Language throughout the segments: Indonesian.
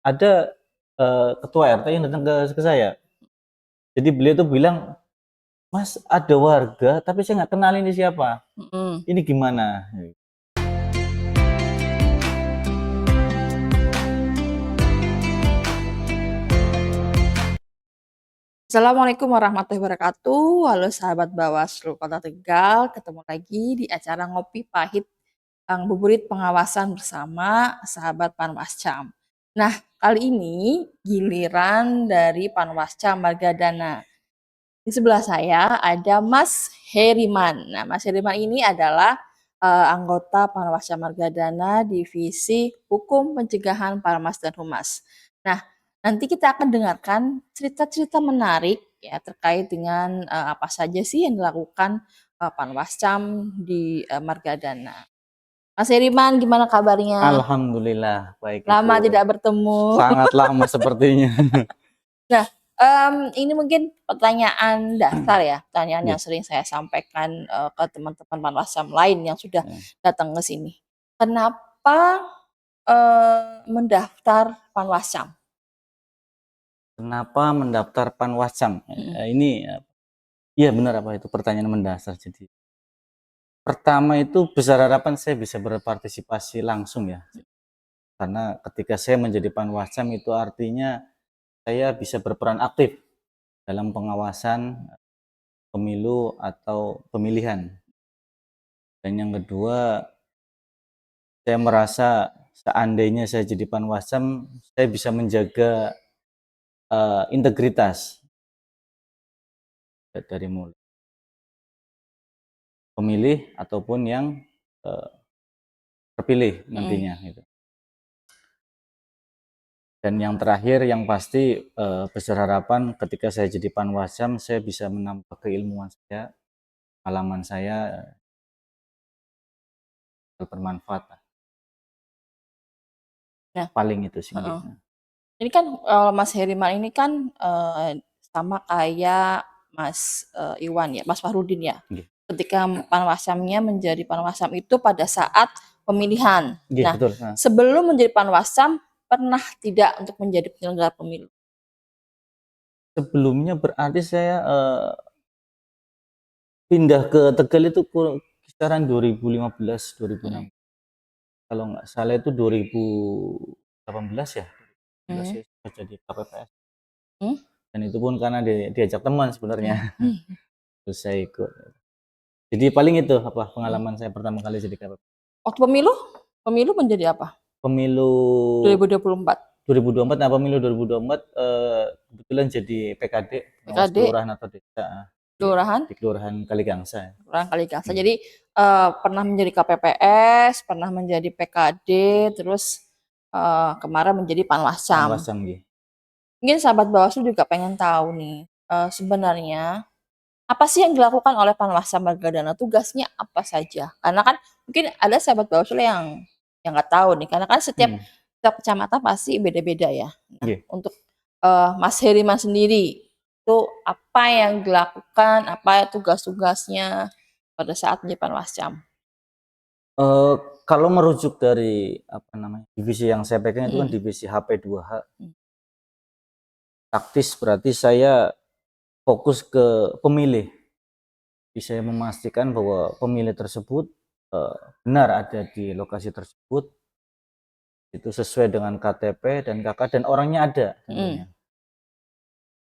ada ketua RT yang datang ke saya. Jadi beliau tuh bilang, "Mas, ada warga tapi saya nggak kenal ini siapa. Ini gimana?" Assalamualaikum warahmatullahi wabarakatuh. Halo sahabat Bawaslu Kota Tegal, ketemu lagi di acara Ngopi Pahit Ngabuburit Pengawasan bersama sahabat Panwascam. Nah, kali ini giliran dari Panwascam Margadana. Di sebelah saya ada Mas Heriman. Nah, Mas Heriman ini adalah anggota Panwascam Margadana Divisi Hukum Pencegahan Parmas dan Humas. Nah, nanti kita akan dengarkan cerita-cerita menarik ya terkait dengan apa saja sih yang dilakukan Panwascam di Margadana. Mas Heriman, gimana kabarnya? Alhamdulillah, baik Lama Ibu. tidak bertemu. Sangat lama sepertinya. Nah, ini mungkin pertanyaan dasar ya, pertanyaan Iya, yang sering saya sampaikan ke teman-teman Panwascam lain yang sudah iya. datang ke sini. Kenapa mendaftar Panwascam? Kenapa mendaftar Panwascam? Mm-mm. Ini iya benar apa itu pertanyaan mendasar. Jadi pertama itu besar harapan saya bisa berpartisipasi langsung ya. Karena ketika saya menjadi Panwascam itu artinya saya bisa berperan aktif dalam pengawasan pemilu atau pemilihan. Dan yang kedua, saya merasa seandainya saya jadi Panwascam, saya bisa menjaga integritas dari mulai pemilih ataupun yang uh, terpilih Mm-mm. nantinya gitu. Dan yang terakhir yang pasti besar harapan ketika saya jadi Panwascam saya bisa menambah keilmuan saya, pengalaman saya bermanfaat. Nah, Paling itu sih. heeh. Ini kan Mas Heriman ini kan sama kayak Mas Iwan ya, Mas Fahrudin ya. Nggih. Ketika Panwascamnya menjadi Panwascam itu pada saat pemilihan. Nggih, Nah, betul. Nah, sebelum menjadi Panwascam pernah tidak untuk menjadi penyelenggara pemilu? sebelumnya berarti saya pindah ke Tegal itu kisaran 2015 Hmm. 2016. Kalau nggak salah itu 2018 ya. 2018 Hmm. ya sudah jadi KPPS. Hmm. Dan itu pun karena diajak teman sebenarnya. Hmm. Hmm. Terus saya ikut. Jadi paling itu apa Hmm. pengalaman saya pertama kali jadi KPPS. Waktu pemilu, pemilu menjadi apa? Pemilu 2024. 2024, nah pemilu 2024 kebetulan jadi PKD, pengawas PKD, kelurahan atau desa kelurahan, di Kelurahan Kaligangsa. kelurahan Kaligangsa. Iya. Jadi pernah menjadi KPPS, pernah menjadi PKD, terus kemarin menjadi Panwascam. Panwascam nggih. Mungkin sahabat Bawaslu juga pengen tahu nih, sebenarnya apa sih yang dilakukan oleh Panwascam Margadana? Tugasnya apa saja? Karena kan mungkin ada sahabat Bawaslu yang nggak tahu nih, karena kan setiap Hmm, setiap kecamatan pasti beda-beda ya. Nah, nggih. untuk Mas Heriman sendiri itu apa yang dilakukan, apa tugas-tugasnya pada saat menjadi Panwascam? Eh, kalau merujuk dari apa namanya divisi yang saya pegang itu kan Mm-mm. divisi HP2H taktis, berarti saya fokus ke pemilih. Bisa memastikan bahwa pemilih tersebut eh, benar ada di lokasi tersebut, itu sesuai dengan KTP dan KK dan orangnya ada tentunya. Mm-mm.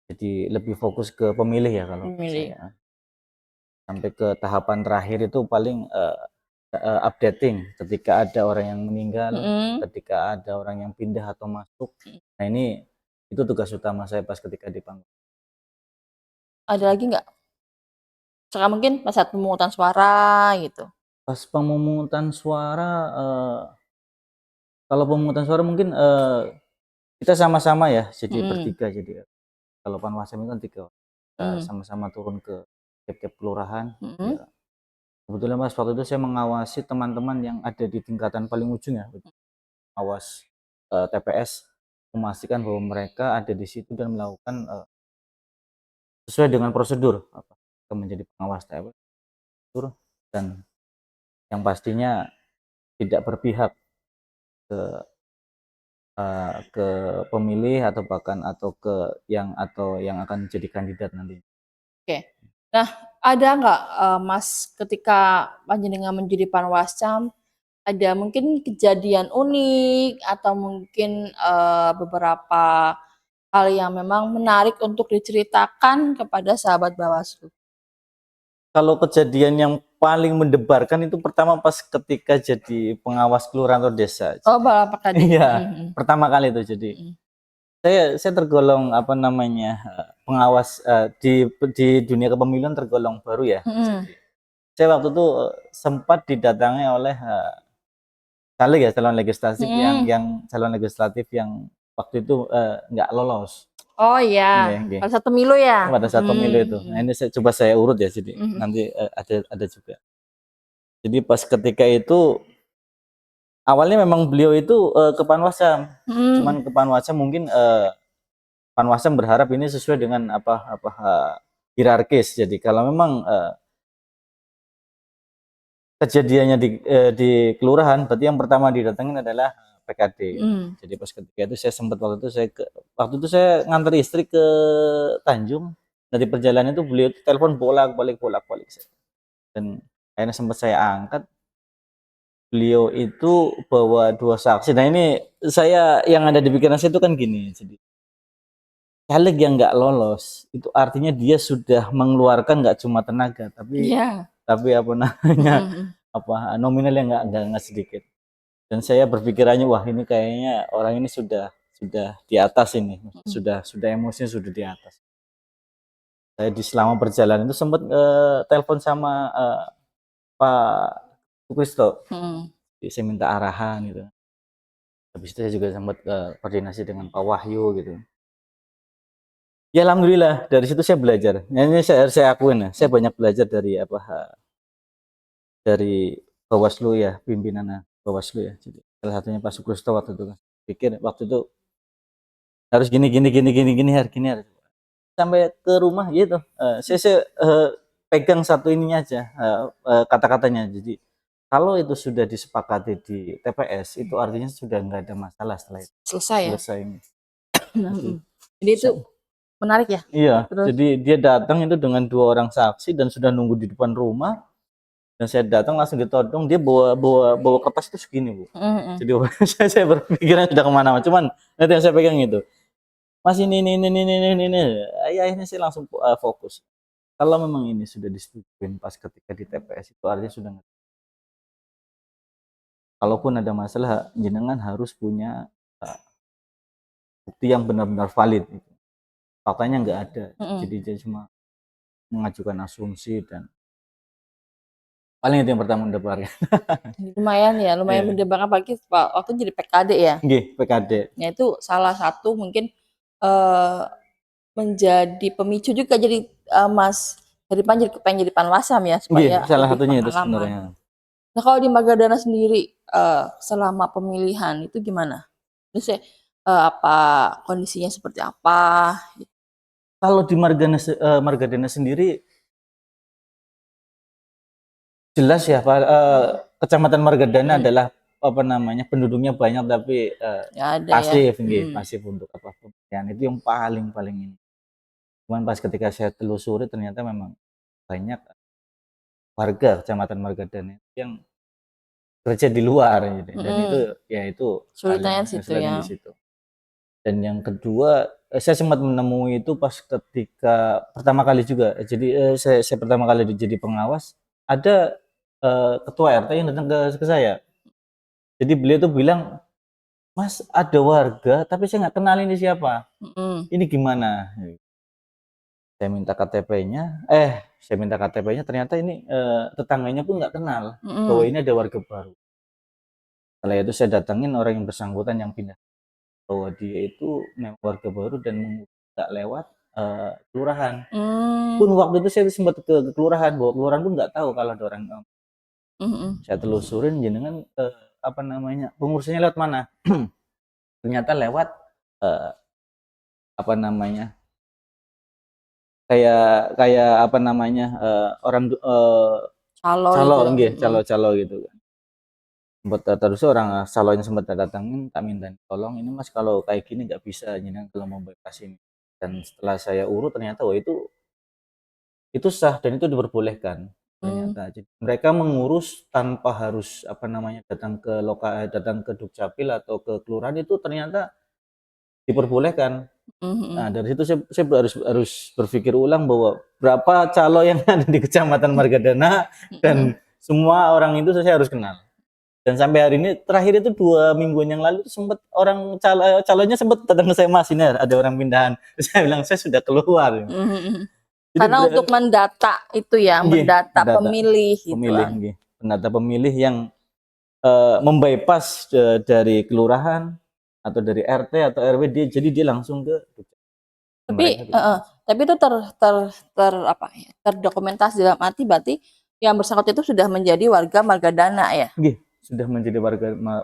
Jadi lebih fokus ke pemilih ya kalau Pemilih. saya. Sampai ke tahapan terakhir itu paling updating ketika ada orang yang meninggal, Mm-mm. ketika ada orang yang pindah atau masuk. Nah ini itu tugas utama saya pas ketika di panggung. Ada lagi nggak? Sekarang mungkin pada saat pemungutan suara gitu. Pas pemungutan suara, kalau pemungutan suara mungkin kita sama-sama ya, jadi Mm-mm. bertiga. Jadi kalau Panwascam itu kan tiga, kita Mm. sama-sama turun ke tiap-tiap kelurahan. Mm-mm. Ya, kebetulan pas waktu itu saya mengawasi teman-teman yang ada di tingkatan paling ujung ya, awas TPS, memastikan bahwa mereka ada di situ dan melakukan sesuai dengan prosedur apa menjadi pengawas TPS dan yang pastinya tidak berpihak ke ke pemilih atau bahkan atau yang akan jadi kandidat nanti. Oke. Nah, ada nggak, Mas, ketika panjenengan menjadi Panwascam, ada mungkin kejadian unik atau mungkin, beberapa hal yang memang menarik untuk diceritakan kepada sahabat Bawaslu? Kalau kejadian yang paling mendebarkan itu pertama pas ketika jadi pengawas kelurahan atau desa. Oh, Bapak PKD. Iya, Mhm, mhm. pertama kali itu jadi. Mhm. Saya tergolong apa namanya, pengawas, di dunia kepemiluan tergolong baru ya. Mhm. Jadi saya waktu itu, sempat didatangi oleh, caleg ya, Mhm. calon legislatif yang waktu itu, nggak lolos. Oh, iya. Nggih nggih, Pada saat pemilu ya? pada saat pemilu itu. Mhm, Nah ini coba saya urut ya, jadi mhm. nanti, ada juga. Jadi pas ketika itu, awalnya memang beliau itu, ke Panwascam, Mhm. cuman ke Panwascam mungkin, Panwascam berharap ini sesuai dengan hierarkis. Jadi kalau memang, kejadiannya di kelurahan, berarti yang pertama didatengin adalah PKD. Mhm. Jadi pas ketika itu saya sempat waktu itu saya nganter istri ke Tanjung, dari perjalanan itu beliau itu telepon bolak-balik dan akhirnya sempat saya angkat. Beliau itu bawa 2 saksi. Nah ini saya yang ada di pikiran saya itu kan gini, jadi caleg yang nggak lolos, itu artinya dia sudah mengeluarkan nggak cuma tenaga, Iya. tapi apa Mhm, namanya, mhm. nominal yang nggak sedikit. Dan saya berpikirannya, wah ini kayaknya orang ini sudah di atas ini, Mhm. sudah emosinya sudah di atas. Saya selama perjalanan itu sempat, telepon sama, Pak Sukristo, Mhm. jadi saya minta arahan gitu. Habis itu saya juga sempat, koordinasi dengan Pak Wahyu gitu. Ya alhamdulillah dari situ saya belajar. Nah ini saya akuin ya, saya Mhm. banyak belajar dari Bawaslu ya, pimpinan Bawaslu ya. Jadi salah satunya Pak Sukristo waktu itu kan. Pikir waktu itu harus gini gini gini gini gini gini harus. Sampai ke rumah gitu, saya, pegang satu ininya aja, kata-katanya. Jadi kalau itu sudah disepakati di TPS, itu artinya sudah nggak ada masalah setelah itu, Selesai ya? selesai ini. Nah, Jadi mhm. Jadi itu menarik ya? iya, Terus jadi dia datang itu dengan 2 orang saksi dan sudah nunggu di depan rumah, dan saya datang langsung ditodong, dia bawa bawa bawa kertas itu segini, Bu. mhm, mhm. Jadi saya berpikiran sudah kemana mana cuman itu yang saya pegang itu, "Mas ini," akhirnya saya langsung, fokus. Kalau memang ini sudah disetujuin pas ketika di TPS itu artinya sudah kalaupun ada masalah jenengan harus punya, eee, bukti yang benar-benar valid gitu. Faktanya nggak ada. Mhm. Jadi dia cuma mengajukan asumsi dan paling itu yang pertama mendebarkan. Lumayan ya, lumayan Iya. mendebarkan apalagi waktu jadi PKD ya. Nggih, PKD. Nah itu salah satu mungkin, eee, menjadi pemicu juga jadi, Mas Heripan jadi kepengen jadi Panwascam ya Nggih, supaya salah lebih satunya itu pengalaman. sebenarnya. Nah kalau di Magadana sendiri, selama pemilihan itu gimana? Maksudnya, apa kondisinya seperti apa? Kalau di Margadana sendiri jelas ya, Pak, Kecamatan Margadana Mhm. adalah apa namanya, penduduknya banyak tapi, Nggak ada ya? pasif nggih, Mhm. pasif untuk apa pemilihan itu yang paling ini. Cuman pas ketika saya telusuri ternyata memang banyak warga Kecamatan Margadana yang kerja di luar gitu, dan itu Mhm. ya itu Sulitnya di situ kesulitan ya? di situ. Dan yang kedua, saya sempat menemui itu pas ketika pertama kali juga, jadi, saya pertama kali jadi pengawas, ada, ketua RT yang datang ke saya. Jadi beliau tuh bilang, "Mas, ada warga tapi saya nggak kenal ini siapa, Mhm. ini gimana?" Saya minta KTP-nya, ternyata ini, tetangganya pun nggak kenal bahwa Mhm. ini ada warga baru. Setelah itu saya datangin orang yang bersangkutan yang pindah, bahwa dia itu memang warga baru dan nggak lewat, kelurahan. Mmm. Pun waktu itu saya sempat ke kelurahan, bahwa kelurahan pun nggak tahu kalau ada orang, Mhm, mhm. saya telusurin jenengan, apa namanya, pengurusnya lewat mana? Ternyata lewat, eee, apa namanya, kayak kayak apa namanya, orang Calo calo gitu ya? nggih, Mhm. calo-calo gitu. terus orang calonnya sempat datangin, tak minta tolong ini mas kalau kayak gini nggak bisa jenengan kalau mau bypass ini. Dan setelah saya urut ternyata wah itu sah dan itu diperbolehkan ternyata. Jadi mereka mengurus tanpa harus apa namanya datang ke Dukcapil atau ke kelurahan itu ternyata diperbolehkan. Nah, dari situ saya harus berpikir ulang bahwa berapa calo yang ada di Kecamatan Margadana dan semua orang itu saya harus kenal. Dan sampai hari ini terakhir itu 2 mingguan yang lalu sempat orang calonnya sempat datang ke saya, "Mas, ini ada orang pindahan." Terus saya bilang, "Saya sudah keluar." Jadi Karena untuk mendata itu ya, nggih, mendata mendata pemilih gitu pemilih kan. nggih, mendata pemilih yang membypass dari kelurahan atau dari RT atau RW jadi dia langsung ke mereka Tapi gitu. tapi itu apa ya, terdokumentasi dalam arti berarti yang bersangkutan itu sudah menjadi warga Margadana ya? Nggih, sudah menjadi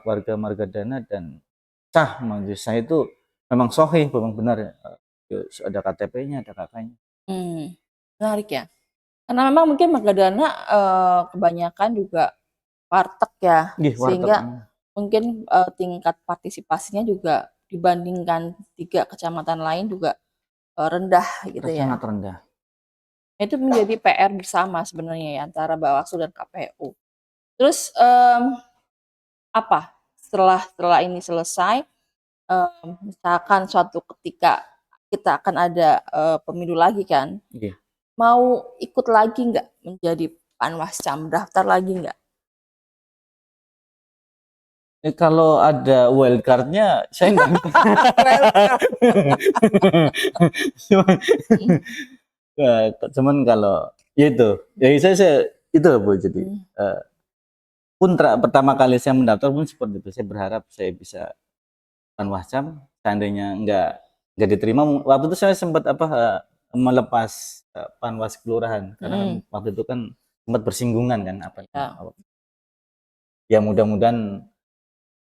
warga Margadana dan sah menurut saya itu memang sahih, memang benar ya. Ada KTP-nya, ada KK-nya. Menarik ya. Karena memang mungkin Margadana kebanyakan juga warteg ya, Nggih, warteg. sehingga mungkin tingkat partisipasinya juga dibandingkan 3 kecamatan lain juga rendah gitu ya. Sangat rendah. Itu menjadi PR bersama sebenarnya ya antara Bawaslu dan KPU. Terus apa setelah ini selesai, misalkan suatu ketika kita akan ada pemilu lagi kan, Nggih. mau ikut lagi nggak menjadi Panwascam, daftar lagi nggak? Kalau ada wildcard-nya saya nggak cuman kalau ya itu ya saya itu Bu jadi pun pertama kali saya mendaftar pun seperti itu saya berharap saya bisa Panwascam seandainya nggak diterima waktu itu saya sempat melepas Panwas kelurahan karena kan waktu itu kan sempat bersinggungan kan Ya. ya mudah-mudahan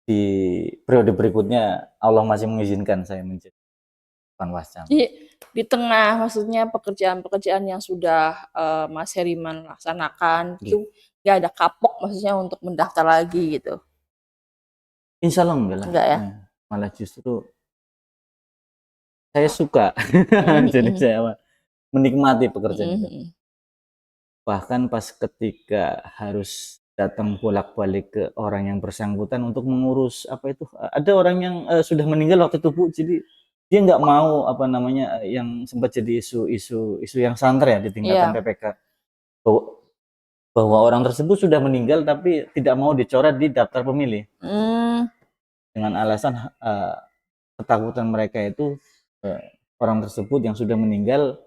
di periode berikutnya Allah masih mengizinkan saya menjadi Panwascam. Di tengah maksudnya pekerjaan-pekerjaan yang sudah Mas Heriman laksanakan itu nggak ada kapok maksudnya untuk mendaftar lagi gitu? Insya Allah enggak lah. Enggak ya? Malah justru saya suka. Jadi saya menikmati pekerjaan itu. Bahkan pas ketika harus datang bolak-balik ke orang yang bersangkutan untuk mengurus ada orang yang sudah meninggal waktu itu Bu, jadi dia nggak mau yang sempat jadi isu yang santer ya di tingkatan PPK bahwa, bahwa orang tersebut sudah meninggal tapi tidak mau dicoret di daftar pemilih dengan alasan ketakutan mereka itu orang tersebut yang sudah meninggal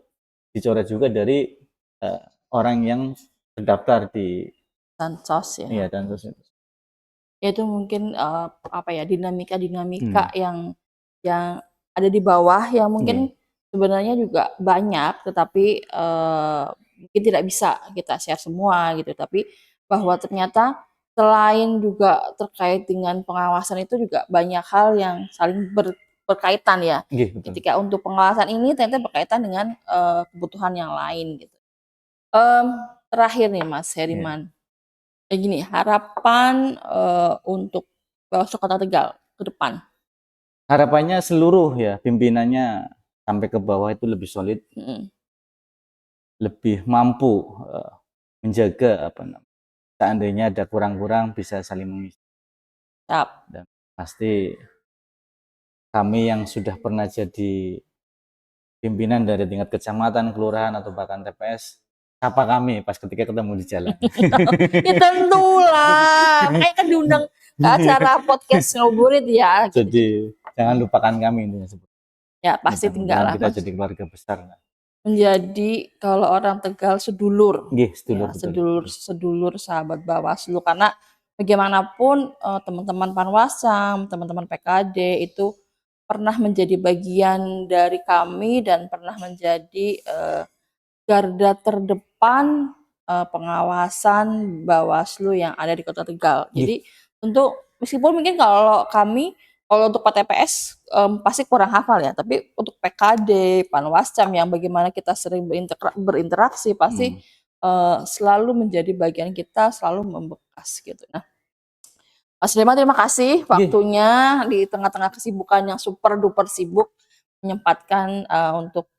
dicoret juga dari orang yang terdaftar di Bansos ya. iya dan terus Ya itu mungkin apa ya dinamika yang ada di bawah yang mungkin sebenarnya juga banyak tetapi mungkin tidak bisa kita share semua gitu tapi bahwa ternyata selain juga terkait dengan pengawasan itu juga banyak hal yang saling berkaitan ya. betul. Ketika untuk pengawasan ini ternyata berkaitan dengan kebutuhan yang lain gitu. Terakhir nih Mas Heriman. Kayak gini, harapan untuk Bawaslu Kota Tegal ke depan. Harapannya seluruh ya pimpinannya sampai ke bawah itu lebih solid, lebih mampu menjaga seandainya ada kurang-kurang bisa saling mengisi. Dan pasti kami yang sudah pernah jadi pimpinan dari tingkat kecamatan, kelurahan atau bahkan TPS, sapa kami pas ketika ketemu di jalan. Ya tentulah, kayak kan diundang ke acara podcast Ngoburit ya. Jadi jangan lupakan kami ini. Ya pasti tinggal lah. Kita jadi keluarga besar. Menjadi kalau orang Tegal sedulur. Sedulur, ya, sedulur sahabat Bawaslu karena bagaimanapun teman-teman Panwascam, teman-teman PKD itu pernah menjadi bagian dari kami dan pernah menjadi garda terdepan pengawasan Bawaslu yang ada di Kota Tegal. Jadi untuk meskipun mungkin kalau kami kalau untuk PTPS pasti kurang hafal ya, tapi untuk PKD, Panwascam yang bagaimana kita sering berinteraksi pasti selalu menjadi bagian kita, selalu membekas gitu. Nah, Mas Rima, terima kasih Nggih. waktunya di tengah-tengah kesibukan yang super duper sibuk menyempatkan untuk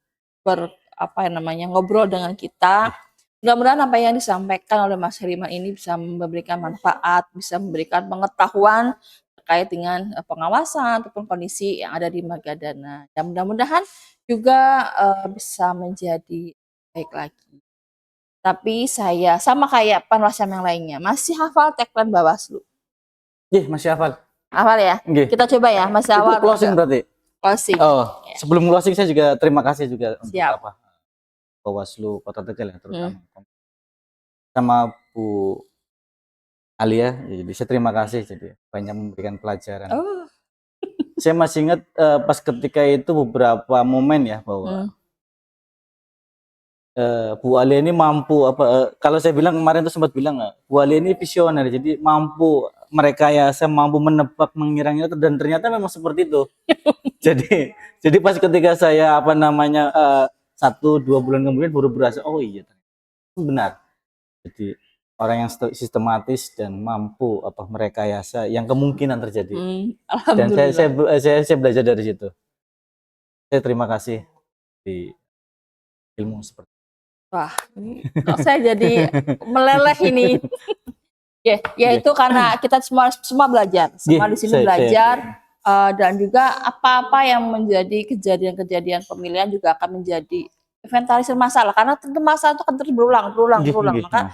ngobrol dengan kita. Mudah-mudahan apa yang disampaikan oleh Mas Heriman ini bisa memberikan manfaat, bisa memberikan pengetahuan terkait dengan pengawasan ataupun kondisi yang ada di Magadana. Dan mudah-mudahan juga bisa menjadi baik lagi. Tapi saya sama kayak Panwascam yang lainnya, masih hafal tagline Bawaslu. Nggih, masih hafal. Hafal ya? Nggih. Kita coba ya, masih Itu awal. closing berarti? Closing. Oh, Ya. sebelum closing saya juga terima kasih juga untuk Siap. Bawaslu Kota Tegal ya, terutama sama Bu Alia. Jadi saya terima kasih, jadi banyak memberikan pelajaran. Oh. Saya masih ingat pas ketika itu beberapa momen ya bahwa Bu Alia ini mampu kalau saya bilang kemarin itu sempat bilang Bu Alia ini visioner, jadi mampu merekayasa, mampu menebak, mengira-ngira, dan ternyata memang seperti itu. jadi pas ketika saya 1-2 bulan kemudian baru berasa, oh iya benar. Jadi orang yang sistematis dan mampu merekayasa yang kemungkinan terjadi. Dan saya belajar dari situ. Saya terima kasih di ilmu seperti. Wah, kok saya jadi meleleh ini. Ya itu karena kita semua belajar, semua di sini belajar. Dan juga apa-apa yang menjadi kejadian-kejadian pemilihan juga akan menjadi inventarisir masalah, karena tentu masalah itu akan terus berulang. Maka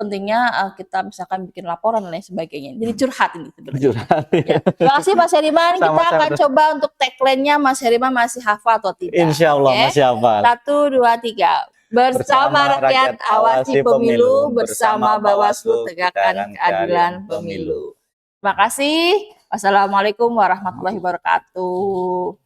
pentingnya kita misalkan bikin laporan dan lain sebagainya. Jadi curhat ini sebenarnya. Ya. Terima kasih Mas Heriman. Kita akan coba untuk tagline-nya Mas Heriman masih hafal atau tidak. Insya Allah masih hafal. 1, 2, 3. Bersama rakyat awasi pemilu, bersama Bawaslu tegakkan keadilan pemilu. Terima kasih. Wassalamualaikum warahmatullahi wabarakatuh.